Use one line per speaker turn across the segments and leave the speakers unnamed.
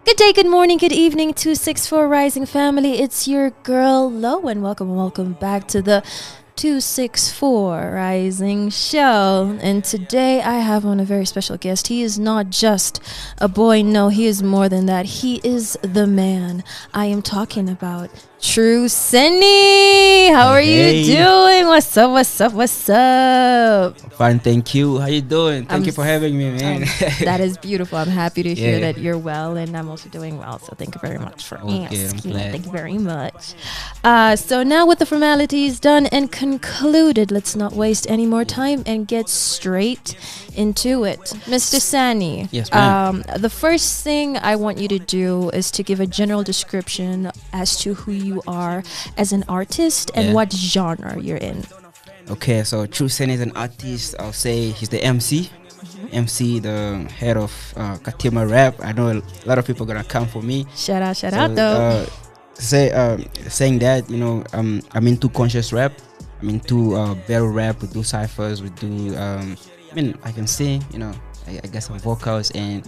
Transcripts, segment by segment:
Good day, good morning, good evening, 264 Rising family. It's your girl Lo, and welcome back to the 264 Rising show. And today I have on a very special guest. He is not just a boy, no, he is more than that. He is the man. I am talking about Tru Senny. How are you doing? What's up?
Fine, thank you. How you doing? Thank you for having me, man.
That is beautiful. I'm happy to hear that you're well, and I'm also doing well. So thank you very much for asking.
I'm glad.
Thank you very much. So now with the formalities done and concluded, let's not waste any more time and get straight into it. Mr. Senny,
yes, ma'am.
The first thing I want you to do is to give a general description as to who you are as an artist and what genre you're in.
Okay, so Tru Senny is an artist. I'll say he's the MC. MC, the head of Katima Rap. I know a lot of people are gonna come for me.
Shout out though.
Saying that, you know, I'm into conscious rap. I'm into battle rap. We do ciphers. We do. I can sing. You know, I got some vocals and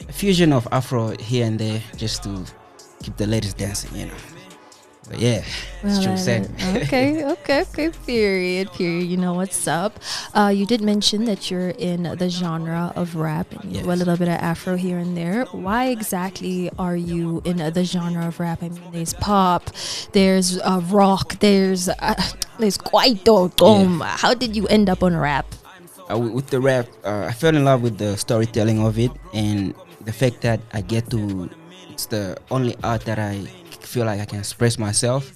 a fusion of Afro here and there, just to keep the ladies dancing. You know. But yeah, it's Tru Senny.
Okay. Period. You know what's up. You did mention that you're in the genre of rap and you do a little bit of Afro here and there. Why exactly are you in the genre of rap? I mean, there's pop, there's rock, there's kwaito. How did you end up on rap?
With the rap, I fell in love with the storytelling of it and the fact that I get to. It's the only art that I feel like I can express myself,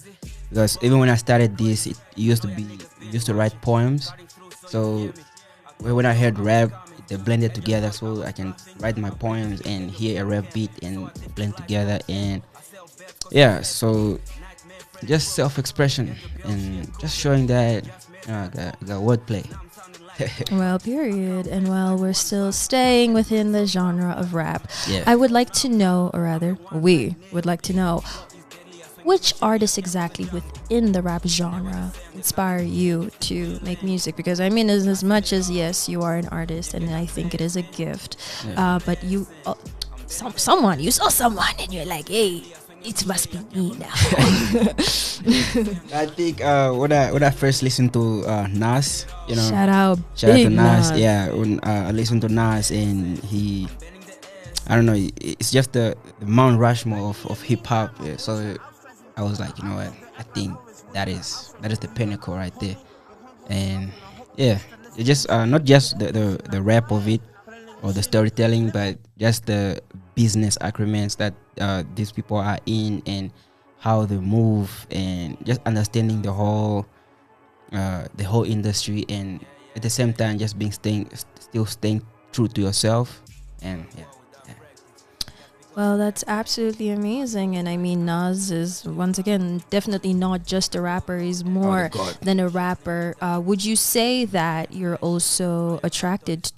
because even when I started this, it used to write poems. So when I heard rap, they blended together, so I can write my poems and hear a rap beat and blend together. And yeah, so just self-expression and just showing that I got wordplay.
Well, period. And while we're still staying within the genre of rap, I would like to know, or rather, we would like to know, which artists exactly within the rap genre inspire you to make music? Because I mean, as much as, yes, you are an artist, and I think it is a gift, but you, you saw someone and you're like, hey, it must be me now.
I think when I first listened to Nas, you know,
shout out
to Nas. Yeah, when I listened to Nas, and I don't know, it's just the Mount Rushmore of hip hop. Yeah, so I was like, you know what, I think that is the pinnacle right there. And yeah, it's just not just the rap of it or the storytelling, but just the business agreements that these people are in and how they move, and just understanding the whole industry, and at the same time just still staying true to yourself. And
well, that's absolutely amazing. And I mean, Nas is, once again, definitely not just a rapper. He's more than a rapper. Would you say that you're also not attracted,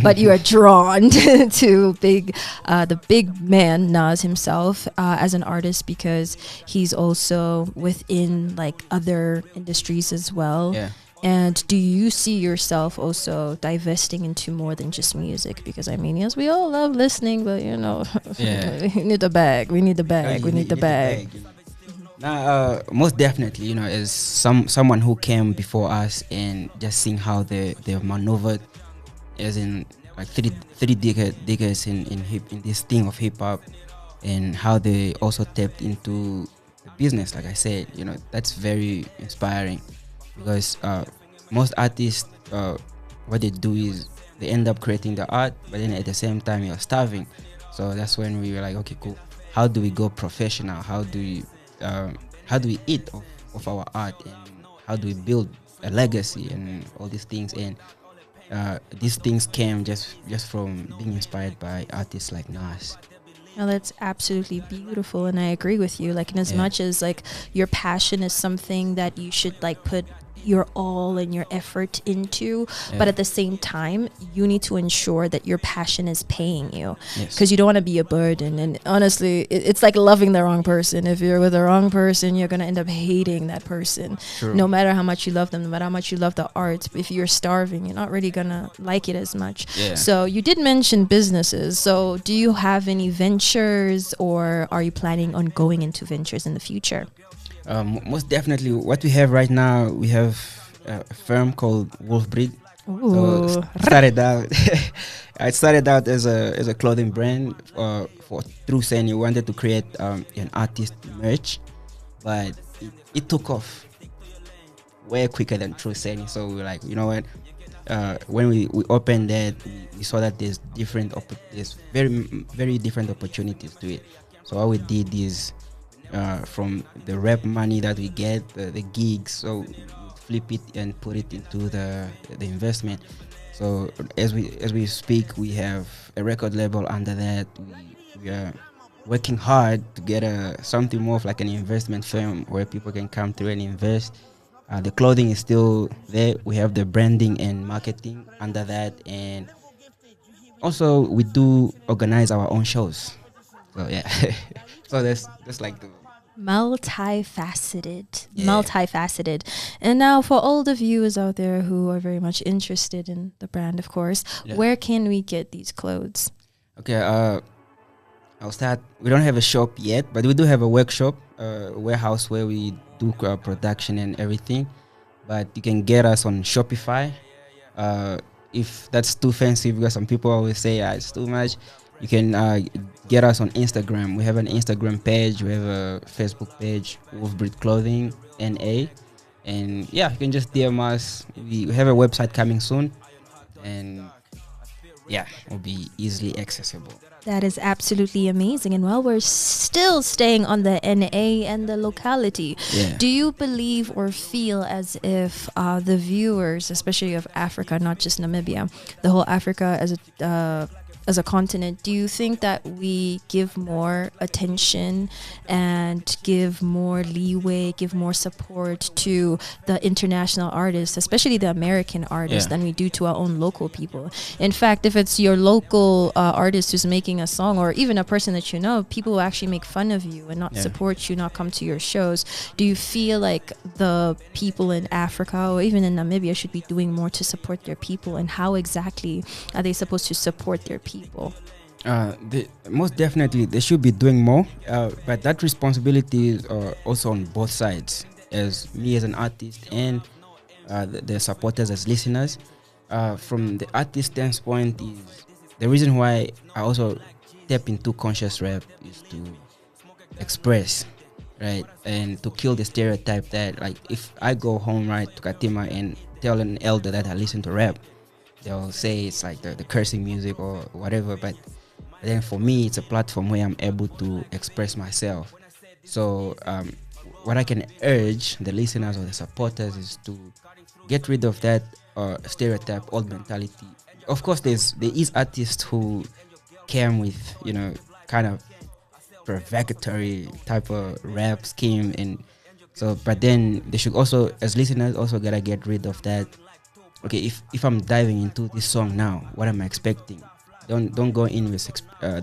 but you are drawn to the big man, Nas himself, as an artist, because he's also within like other industries as well?
Yeah.
And do you see yourself also divesting into more than just music? Because I mean, yes, we all love listening, but you know, we need the bag. We need the bag.
Now, most definitely, you know, as someone who came before us, and just seeing how they've maneuvered, as in like three decades in this thing of hip hop, and how they also tapped into the business. Like I said, you know, that's very inspiring. Because most artists, what they do is they end up creating the art, but then at the same time you're starving. So that's when we were like, okay, cool. How do we go professional? How do we eat of our art, and how do we build a legacy and all these things? And these things came just from being inspired by artists like Nas.
No, that's absolutely beautiful, and I agree with you. Like, in as much as like your passion is something that you should like put your all and your effort into, but at the same time you need to ensure that your passion is paying you, because you don't want to be a burden. And honestly, it's like loving the wrong person. If you're with the wrong person, you're going to end up hating that person. True. No matter how much you love them, no matter how much you love the art. If you're starving, you're not really going to like it as much. So you did mention businesses. So do you have any ventures, or are you planning on going into ventures in the future?
Most definitely. What we have right now, we have a firm called Wolfbreed. So I started out as a clothing brand for Tru Senny. We wanted to create an artist merch, but it took off way quicker than Tru Senny. So we were like, you know what? When we opened that, we saw that there's very different opportunities to it. So what we did is, from the rap money that we get, the gigs, so we flip it and put it into the investment. So as we speak, we have a record label under that. We are working hard to get something more of like an investment firm where people can come through and invest. The clothing is still there. We have the branding and marketing under that, and also we do organize our own shows. So yeah. So that's like the
multifaceted. And now for all the viewers out there who are very much interested in the brand, of course, where can we get these clothes?
Okay, I'll start. We don't have a shop yet, but we do have a workshop, warehouse where we do production and everything. But you can get us on Shopify. If that's too fancy, because some people always say it's too much, you can get us on Instagram. We have an Instagram page. We have a Facebook page, Wolfbreed Clothing NA. And yeah, you can just DM us. We have a website coming soon. And yeah, it will be easily accessible.
That is absolutely amazing. And while we're still staying on the NA and the locality, do you believe or feel as if the viewers, especially of Africa, not just Namibia, the whole Africa as a continent, do you think that we give more attention and give more leeway, give more support to the international artists, especially the American artists, than we do to our own local people? In fact, if it's your local artist who's making a song, or even a person that you know, people will actually make fun of you and not support you, not come to your shows. Do you feel like the people in Africa or even in Namibia should be doing more to support their people? And how exactly are they supposed to support their people?
Most definitely they should be doing more, but that responsibility is also on both sides, as me as an artist and the supporters as listeners. From the artist standpoint, is the reason why I also step into conscious rap is to express, right, and to kill the stereotype that, like, if I go home, right, to Katima and tell an elder that I listen to rap, they'll say it's like the cursing music or whatever. But then for me, it's a platform where I'm able to express myself. So what I can urge the listeners or the supporters is to get rid of that stereotype, old mentality. Of course, there is artists who came with, kind of provocatory type of rap scheme, and so, but then they should also, as listeners, also gotta get rid of that. Okay, if I'm diving into this song now, what am I expecting? Don't go in with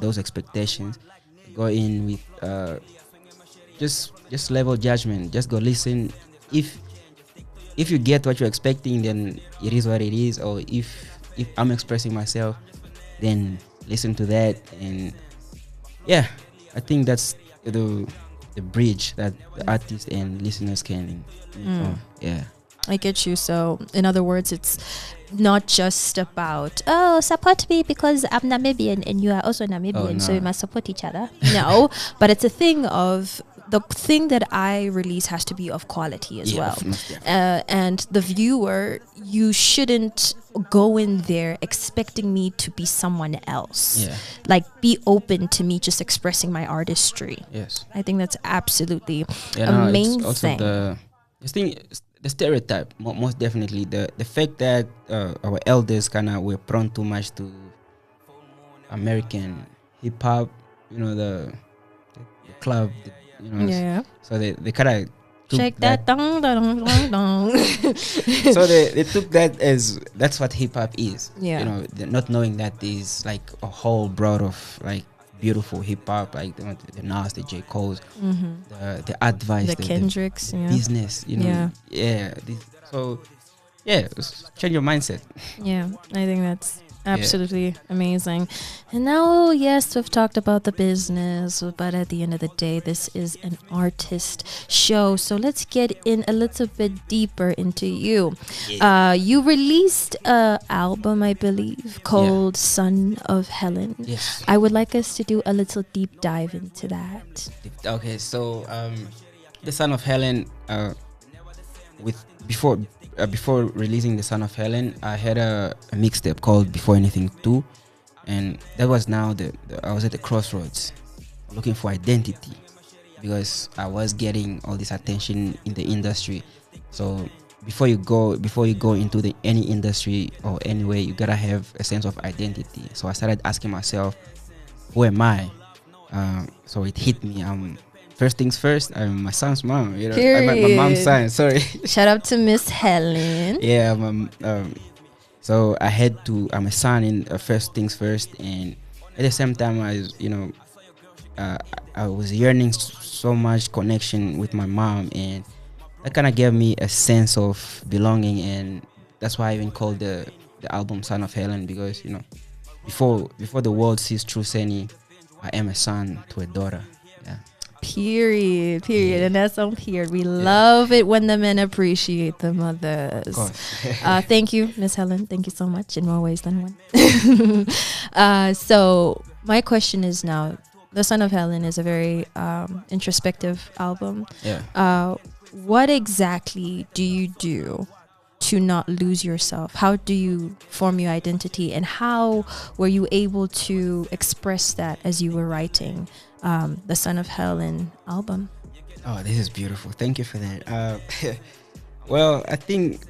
those expectations. Go in with just level judgment. Just go listen. If you get what you're expecting, then it is what it is. Or if I'm expressing myself, then listen to that. And yeah, I think that's the bridge that the artist and listeners can
I get you. So in other words, it's not just about, support me because I'm Namibian and you are also Namibian, so we must support each other. No, but it's a thing of, the thing that I release has to be of quality as well. And the viewer, you shouldn't go in there expecting me to be someone else. Like, be open to me just expressing my artistry. I think that's absolutely amazing.
It's also the stereotype, most definitely. The fact that our elders were prone too much to American hip hop, the club, so they kind of
Shake that dong dong dong dong.
So they took that as that's what hip hop is.
Yeah.
You know, not knowing that there's like a whole broad of like beautiful hip hop, like the Nas, the J. Cole's, the advice,
The Kendricks,
the business. You know, so yeah, change your mindset.
Yeah, I think that's absolutely amazing. And now, yes, we've talked about the business, but at the end of the day, this is an artist show. So let's get in a little bit deeper into you. You released an album, I believe, called Son of Helen.
Yes.
I would like us to do a little deep dive into that.
Okay, so the Son of Helen, before releasing the Son of Helen, I had a mixtape called Before Anything 2, and that was now I was at the crossroads, looking for identity, because I was getting all this attention in the industry. So before you go into any industry or anywhere, you gotta have a sense of identity. So I started asking myself, who am I? So it hit me. First things first, I'm my son's mom. You know, I'm my mom's son. Sorry.
Shout out to Miss Helen.
Yeah, so I had to. I'm a son in first things first, and at the same time, I was yearning so much connection with my mom, and that kind of gave me a sense of belonging, and that's why I even called the album "Son of Helen," because before the world sees Tru Senny, I am a son to a daughter. Yeah.
Period. And that's on period. We love it when the men appreciate the mothers.
Of course.
Thank you, Miss Helen. Thank you so much in more ways than one. So my question is now, The Son of Helen is a very introspective album.
Yeah.
What exactly do you do to not lose yourself? How do you form your identity, and how were you able to express that as you were writing the Son of Helen album?
Oh, this is beautiful. Thank you for that. Well, I think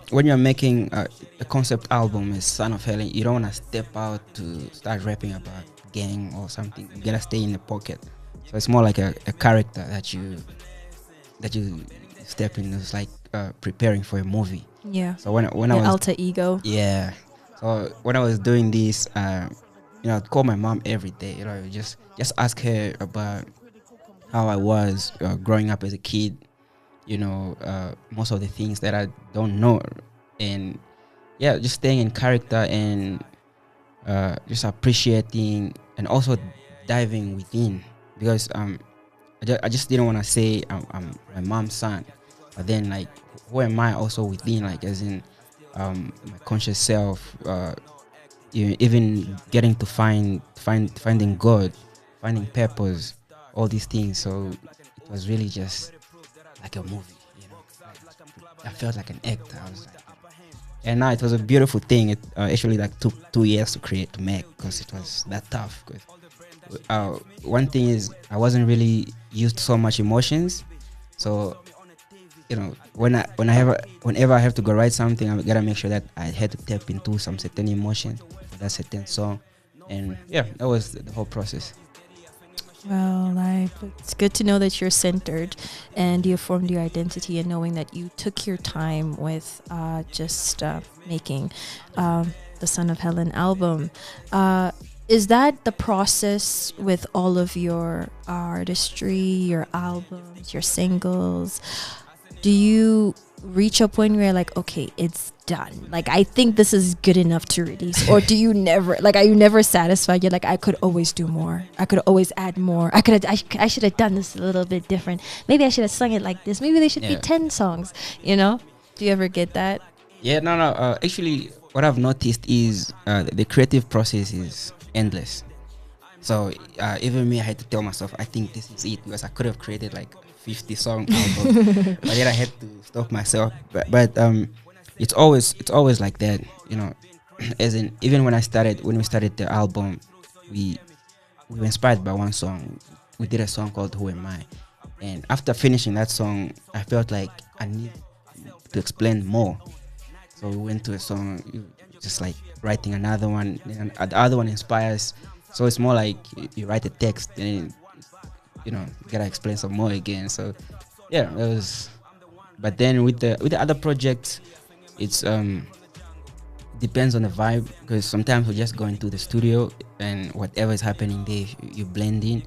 when you're making a concept album as Son of Helen, you don't want to step out to start rapping about gang or something. You gotta stay in the pocket. So it's more like a character that you step in. It's like preparing for a movie.
Yeah.
So when I was
alter ego.
Yeah. So when I was doing this, I'd call my mom every day. Just ask her about how I was growing up as a kid. Most of the things that I don't know, and just staying in character and just appreciating and also diving within, because I just didn't want to say I'm my mom's son, but then like who am I also within, like as in my conscious self, even getting to finding God, finding purpose, all these things. So it was really just like a movie, I felt like an actor. I was like, and now it was a beautiful thing. It actually like took 2 years to make, because it was that tough. Cause one thing is I wasn't really used to so much emotions, so whenever I have to go write something, I gotta make sure that I had to tap into some certain emotion for that certain song, and that was the whole process.
Well, it's good to know that you're centered and you formed your identity, and knowing that you took your time with making the Son of Helen album. Is that the process with all of your artistry, your albums, your singles? Do you reach a point where you're like, okay, it's done, like I think this is good enough to release? Or do you never, like, are you never satisfied? You're like, I could always do more, I could always add more, I should have done this a little bit different, maybe I should have sung it like this, maybe they should be 10 songs, do you ever get that?
No, actually what I've noticed is the creative process is endless. So even me, I had to tell myself, I think this is it, because I could have created like 50 song album, but then I had to stop myself. But it's always like that, as in even when we started the album, we were inspired by one song. We did a song called Who Am I, and after finishing that song, I felt like I need to explain more. So we went to a song, just like writing another one, and the other one inspires. So it's more like you write a text and you gotta explain some more again. So yeah, it was. But then with the other projects, it's depends on the vibe, because sometimes we just go into the studio and whatever is happening there, you blend in.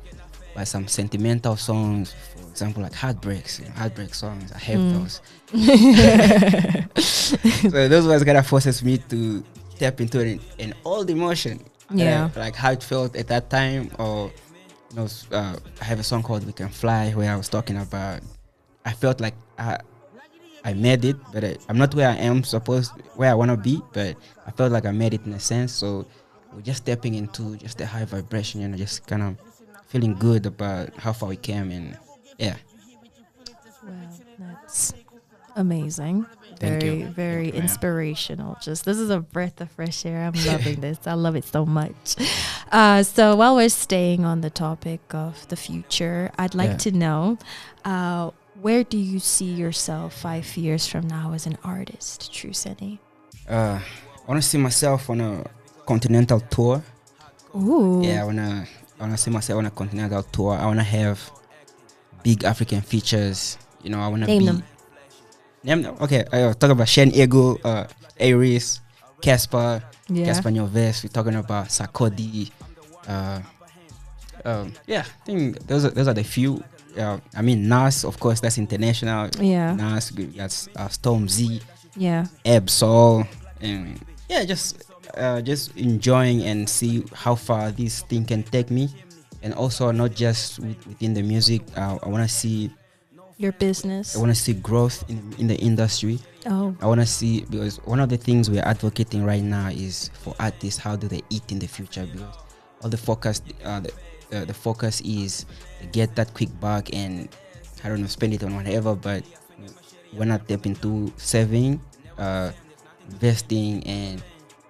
But some sentimental songs, for example, like heartbreaks, heartbreak songs, I have those. So those ones kind of forces me to tap into it in all the emotion.
Yeah.
Like how it felt at that time, or I have a song called "We Can Fly" where I was talking about. I felt like I made it, but I'm not where I am where I want to be, but I felt like I made it in a sense. So we're just stepping into just a high vibration, just kind of feeling good about how far we came, and yeah.
Well, that's amazing.
Thank
Very,
you.
very
Thank you,
inspirational. Just this is a breath of fresh air. I'm loving this. I love it so much. So while we're staying on the topic of the future, I'd like to know, where do you see yourself 5 years from now as an artist, Tru Senny?
I want to see myself on a continental tour.
Ooh.
Yeah, I wanna see myself on a continental tour. I wanna have big African features. I wanna
Name them.
Okay, I talk about Shen Ego, Aries, Casper, Casper Nyovest. We're talking about Sarkodie. Yeah, I think those are the few. I mean, Nas, of course, that's international.
Yeah.
Nas, that's Storm Z.
Yeah.
Absol, and yeah, just enjoying and see how far this thing can take me, and also not just within the music. I want to see
your business.
I want to see growth in the industry.
Oh.
I want to see, because one of the things we're advocating right now is for artists, how do they eat in the future? Because all the focus, the focus is to get that quick buck and, I don't know, spend it on whatever, but we're not tap into saving, investing, and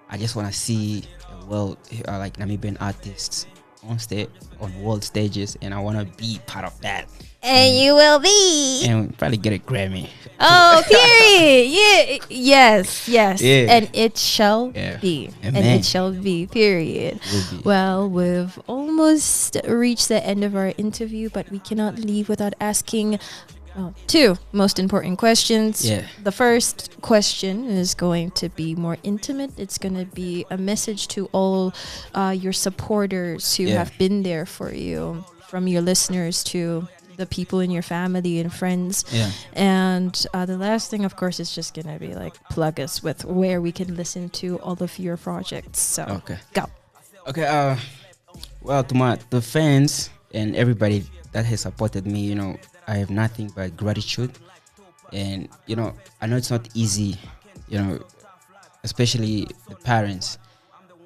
I just want to see like Namibian artists on world stages, and I want to be part of that.
And you will be.
And probably get a Grammy.
Oh, period. Yeah. Yes.
Yeah.
And it shall be.
Amen.
And it shall be, period.
Be.
Well, we've almost reached the end of our interview, but we cannot leave without asking two most important questions.
Yeah.
The first question is going to be more intimate. It's going to be a message to all your supporters who have been there for you, from your listeners to the people in your family and friends.
Yeah.
And the last thing, of course, is just going to be like plug us with where we can listen to all of your projects. So go.
Okay. Well, to the fans and everybody that has supported me, I have nothing but gratitude. And I know it's not easy, especially the parents,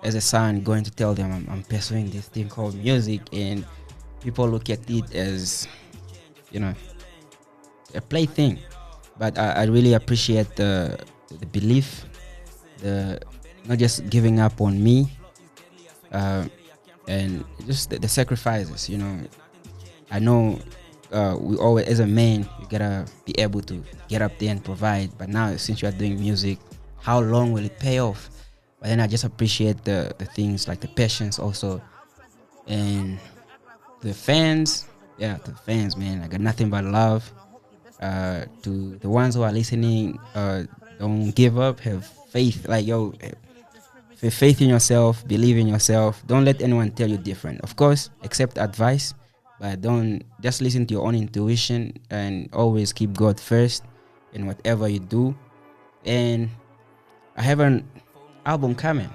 as a son, going to tell them I'm pursuing this thing called music, and people look at it as a plaything. But I really appreciate the belief, the not just giving up on me, and just the sacrifices. I know we always, as a man, you gotta be able to get up there and provide. But now, since you are doing music, how long will it pay off? But then I just appreciate the things like the patience also, and the fans. Yeah, to the fans, man, I got nothing but love. To the ones who are listening, don't give up. Have faith. Like, have faith in yourself. Believe in yourself. Don't let anyone tell you different. Of course, accept advice, but don't just listen to your own intuition, and always keep God first in whatever you do. And I have an album coming.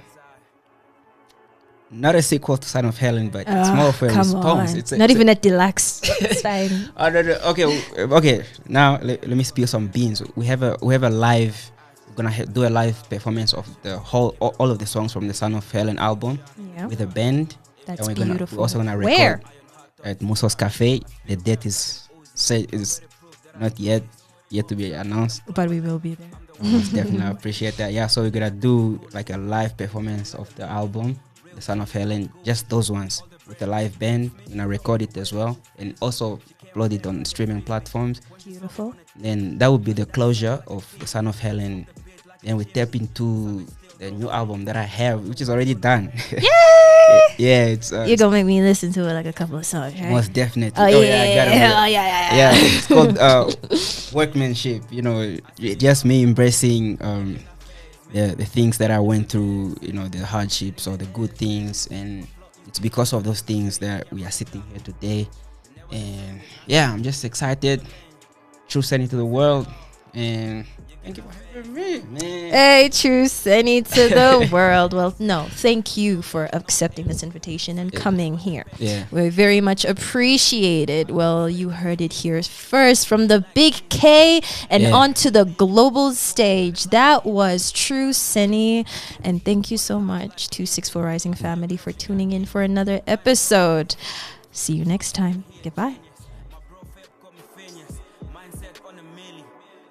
Not a sequel to Son of Helen, but it's more of a response. It's
not even a deluxe. It's fine.
Okay. Now let me spill some beans. We have a live. We're gonna do a live performance of all of the songs from the Son of Helen album with a band.
That's
and
beautiful.
We're also gonna record
Where?
At Muso's Cafe. The date is not yet to be announced,
but we will be there.
Definitely appreciate that. Yeah, so we're gonna do like a live performance of the album, The Son of Helen, just those ones with a live band. We're gonna record it as well and also upload it on streaming platforms.
Beautiful.
Then that would be the closure of The Son of Helen. Then we tap into the new album that I have, which is already done.
Yay!
Yeah, it's
You're gonna make me listen to it like a couple of songs, right?
most definitely.
Oh,
yeah, I got it. Yeah, it's called workmanship. You know, just me embracing the things that I went through. You know, the hardships or the good things, and it's because of those things that we are sitting here today. And yeah, I'm just excited. Tru Senny to the world, and thank you for having me, man.
Hey, Tru Senny to the world. Well, no, thank you for accepting this invitation and coming here.
Yeah,
We very much appreciate it. Well, you heard it here first from the big K and onto the global stage. That was Tru Senny. And thank you so much to 6-4 Rising family for tuning in for another episode. See you next time. Goodbye.